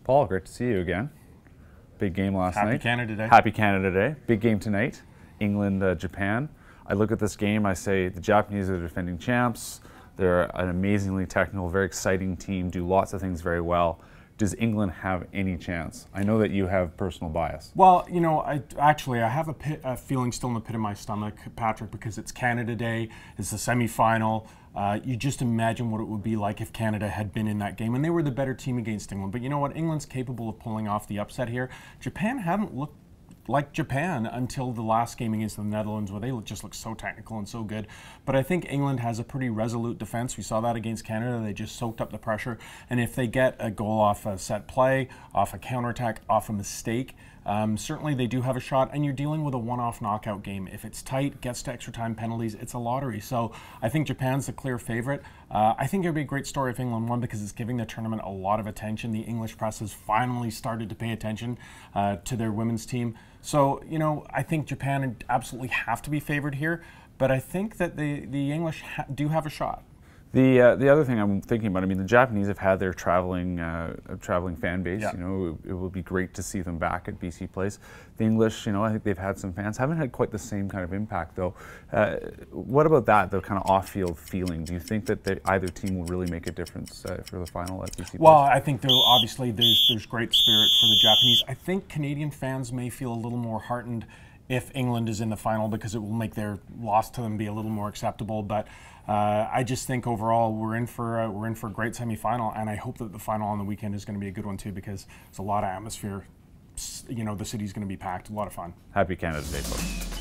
Paul, great to see you again. Big game last night. Happy Canada Day. Happy Canada Day. Big game tonight. England, Japan. I look at this game, I say the Japanese are the defending champs. They're an amazingly technical, very exciting team, do lots of things very well. Does England have any chance? I know that you have personal bias. Well, you know, I have a feeling still in the pit of my stomach, Patrick, because it's Canada Day, it's the semi-final. You just imagine what it would be like if Canada had been in that game, and they were the better team against England. But you know what? England's capable of pulling off the upset here. Japan haven't looked like Japan until the last game against the Netherlands, where they just look so technical and so good. But I think England has a pretty resolute defense. We saw that against Canada. They just soaked up the pressure. And if they get a goal off a set play, off a counterattack, off a mistake, certainly they do have a shot. And you're dealing with a one-off knockout game. If it's tight, gets to extra time penalties, it's a lottery. So I think Japan's the clear favorite. I think it would be a great story if England won, because it's giving the tournament a lot of attention. The English press has finally started to pay attention to their women's team. So, you know, I think Japan absolutely have to be favored here, but I think that the English do have a shot. The other thing I'm thinking about, I mean, the Japanese have had their traveling fan base. Yeah. You know, it will be great to see them back at BC Place. The English, you know, I think they've had some fans. Haven't had quite the same kind of impact, though. What about that, the kind of off-field feeling? Do you think that either team will really make a difference for the final at BC Place? Well, I think obviously there's great spirit for the Japanese. I think Canadian fans may feel a little more heartened if England is in the final, because it will make their loss to them be a little more acceptable. But I just think overall we're in for a great semi-final, and I hope that the final on the weekend is going to be a good one too, because it's a lot of atmosphere. You know, the city's going to be packed. A lot of fun. Happy Canada Day, folks.